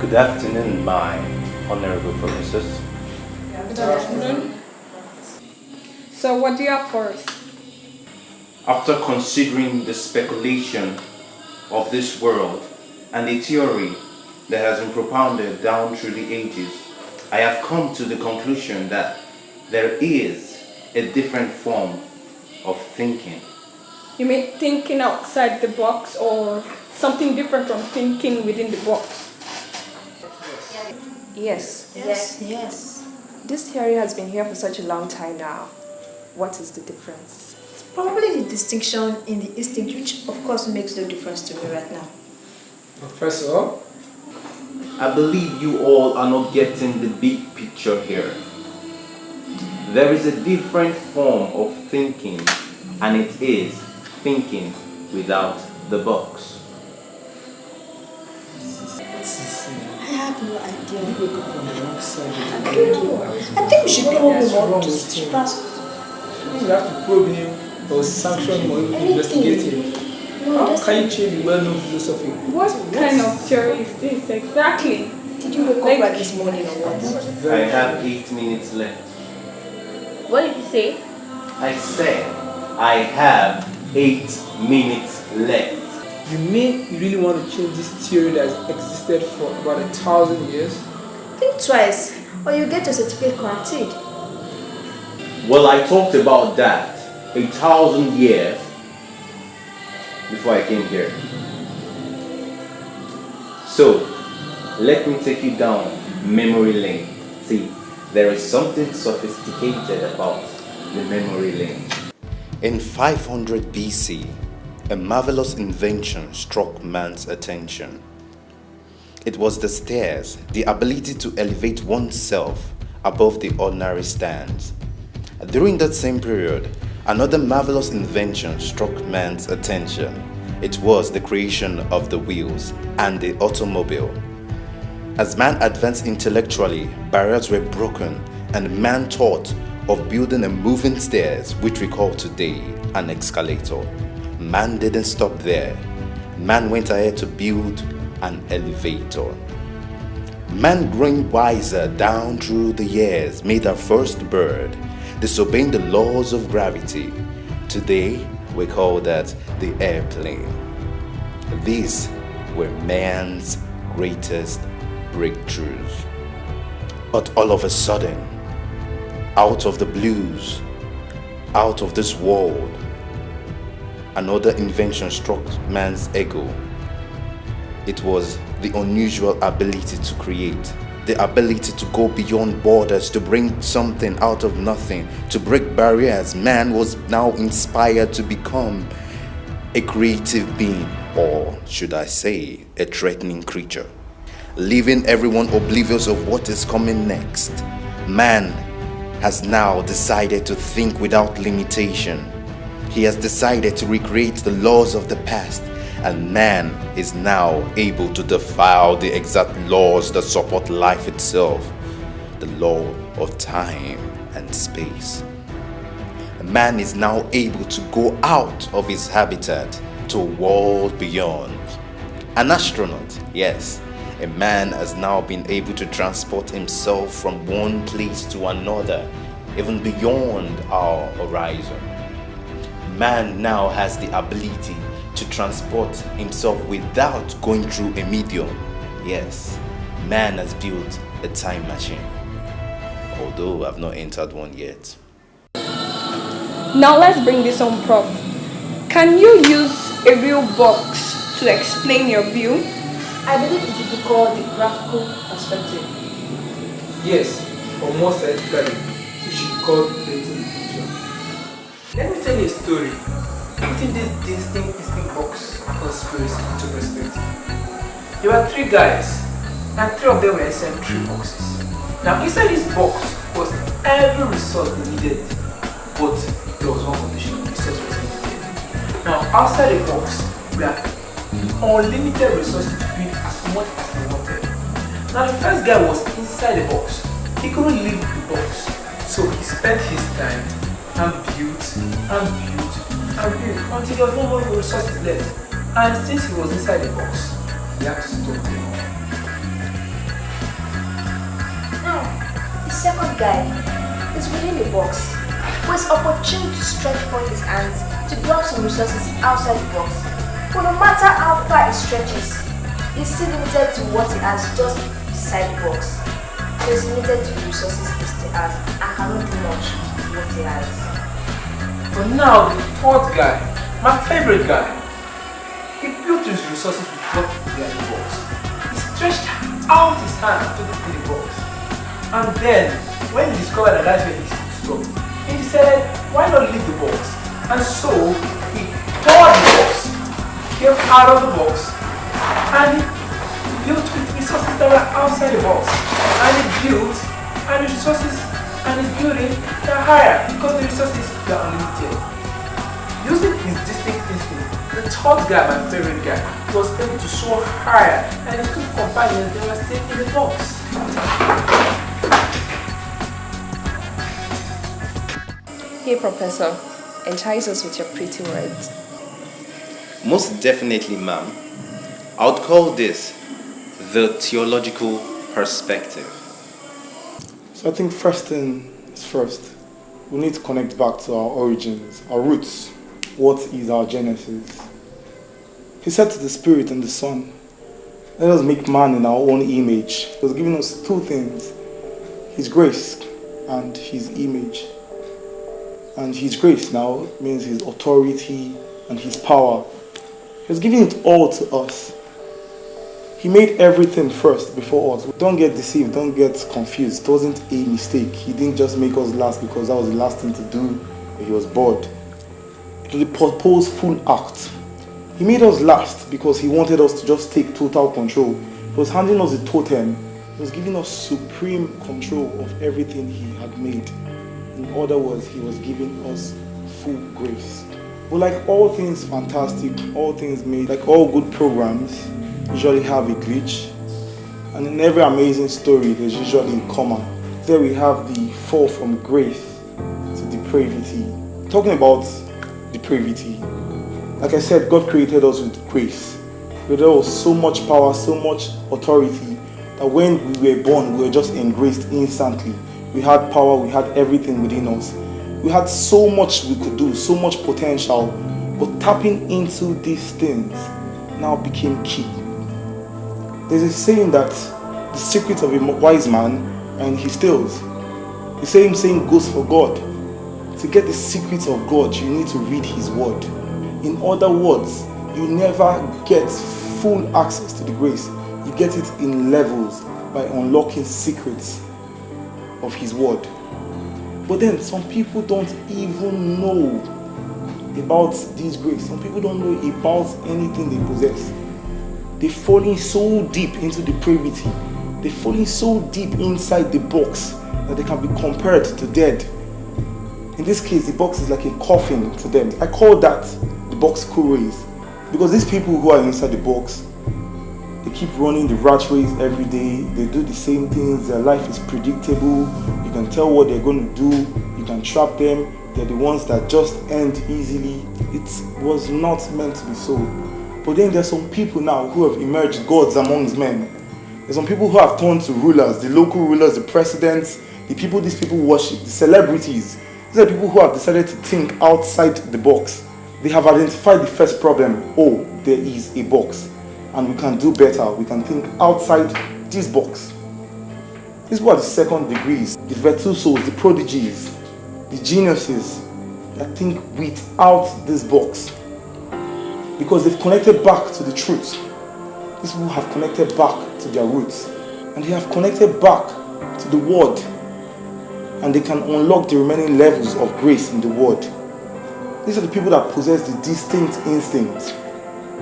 Good afternoon, my honorable professors. Good afternoon. So what do you have for us? After considering the speculation of this world and the theory that has been propounded down through the ages, I have come to the conclusion that there is a different form of thinking. You mean thinking outside the box or something different from thinking within the box? Yes. This theory has been here for such a long time now. What is the difference? Probably the distinction in the instinct, which of course makes no difference to me right now. Professor? I believe you all are not getting the big picture here. There is a different form of thinking, and it is thinking without the box. I have no idea. You wake up from the wrong side. I don't know. I think we should probe him wrong up to with him? pass. You have to probe him or sanction him or even investigate him. How can you change the well-known philosophy? What kind of theory is this exactly? Did you wake up like this morning or what? I have 8 minutes left. What did you say? I said I have 8 minutes left. You mean you really want to change this theory that has existed for about 1,000 years? Think twice, or you get your certificate corrected. Well, I talked about that 1,000 years before I came here. So, let me take you down memory lane. See, there is something sophisticated about the memory lane. In 500 BC, a marvelous invention struck man's attention. It was the stairs, the ability to elevate oneself above the ordinary stands. During that same period, another marvelous invention struck man's attention. It was the creation of the wheels and the automobile. As man advanced intellectually, barriers were broken, and man thought of building a moving stairs, which we call today an escalator. Man didn't stop there. Man went ahead to build an elevator. Man, growing wiser down through the years, made our first bird, disobeying the laws of gravity. Today, we call that the airplane. These were man's greatest breakthroughs. But all of a sudden, out of the blues, out of this world, another invention struck man's ego. It was the unusual ability to create, the ability to go beyond borders, to bring something out of nothing, to break barriers. Man was now inspired to become a creative being, or should I say, a threatening creature, leaving everyone oblivious of what is coming next. Man has now decided to think without limitation. He has decided to recreate the laws of the past, and man is now able to defy the exact laws that support life itself, the law of time and space. Man is now able to go out of his habitat to a world beyond. An astronaut, yes, a man has now been able to transport himself from one place to another, even beyond our horizon. Man now has the ability to transport himself without going through a medium. Yes, man has built a time machine, although I've not entered one yet. Now let's bring this on, Prof. Can you use a real box to explain your view? I believe it should be called the graphical perspective. Yes, or more scientifically, it should be called painting the picture. Let me tell you a story. Putting this distinct box conspiracy into perspective. There were 3 guys, and 3 of them were sent 3 boxes. Now inside this box was every resource they needed, but there was one condition: resource was limited. Now outside the box, we had unlimited resources to build as much as they wanted. Now the first guy was inside the box. He couldn't leave the box, so he spent his time and built until there was no more resources left. And since he was inside the box, he had to stop there. second guy is within the box, who is opportune to stretch forth his hands to grab some resources outside the box. But no matter how far he stretches, he's still limited to what he has just beside the box. So he's limited to the resources he still has and cannot do much with what he has. But now the third guy, my favorite guy, he built his resources with what he had in the box. He stretched out his hand to the box. And then, when he discovered that that's where he could stop, he decided, why not leave the box? And so, he tore the box, came out of the box, and he built with resources that were outside the box. And he built, and the resources and his building are higher because the resources are unlimited. Using his distinct instinct, the third guy, my favorite guy, was able to soar higher, and his two companions, they were still in the box. Hey, Professor, entice us with your pretty words. Most definitely, ma'am. I would call this the theological perspective. So I think first thing is first. We need to connect back to our origins, our roots. What is our genesis? He said to the Spirit and the Son, let us make man in our own image. He was giving us two things, His grace and His image. And His grace now means His authority and His power. He was giving it all to us. He made everything first before us. Don't get deceived, don't get confused. It wasn't a mistake. He didn't just make us last because that was the last thing to do. He was bored. It was a purposeful act. He made us last because He wanted us to just take total control. He was handing us a totem. He was giving us supreme control of everything He had made. In other words, He was giving us full grace. But like all things fantastic, all things made, like all good programs, usually have a glitch. And in every amazing story, there's usually a comma. There we have the fall from grace to depravity. Talking about depravity, like I said, God created us with grace. There was so much power, so much authority, that when we were born, we were just engraced instantly. We had power, we had everything within us. We had so much we could do, so much potential, but tapping into these things now became key. There's a saying that the secret of a wise man are in his tales. The same saying goes for God. To get the secrets of God, you need to read His word. In other words, you never get full access to the grace. You get it in levels by unlocking secrets of His word. But then some people don't even know about this grace. Some people don't know about anything they possess. They're falling so deep into depravity. They're falling so deep inside the box that they can be compared to dead. In this case, the box is like a coffin to them. I call that the box race, because these people who are inside the box, they keep running the rat race every day. They do the same things. Their life is predictable. You can tell what they're going to do. You can trap them. They're the ones that just end easily. It was not meant to be so. But then there's some people now who have emerged gods amongst men. There's some people who have turned to rulers, the local rulers, the presidents, the people these people worship, the celebrities. These are people who have decided to think outside the box. They have identified the first problem. Oh, there is a box. And we can do better. We can think outside this box. These were the second degrees, the virtuosos, the prodigies, the geniuses that think without this box. Because they've connected back to the truth. These people have connected back to their roots. And they have connected back to the word. And they can unlock the remaining levels of grace in the word. These are the people that possess the distinct instinct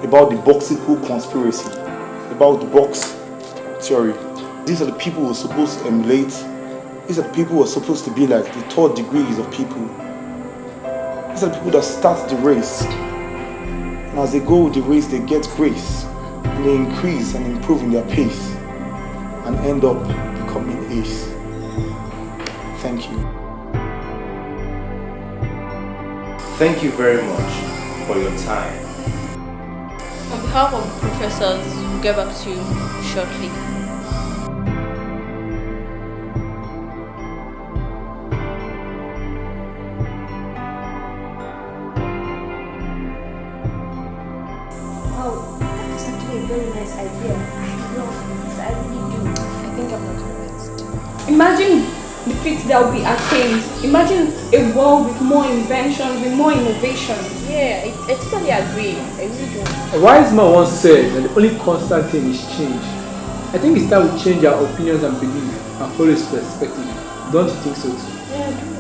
about the boxical conspiracy, about the box theory. These are the people we're supposed to emulate. These are the people who are supposed to be like the third degrees of people. These are the people that start the race. And as they go with the race, they get grace. And they increase and improve in their pace. And end up becoming ace. Thank you. Thank you very much for your time. On behalf of the professors, we'll get back to you shortly. nice idea. I love it. I really do. I think I'm not convinced. Imagine the feats that will be attained. Imagine a world with more inventions, with more innovations. Yeah, I totally agree. I really do. A wise man once said that the only constant thing is change. I think it's time we change our opinions and beliefs and follow his perspective. Don't you think so too? Yeah, I do.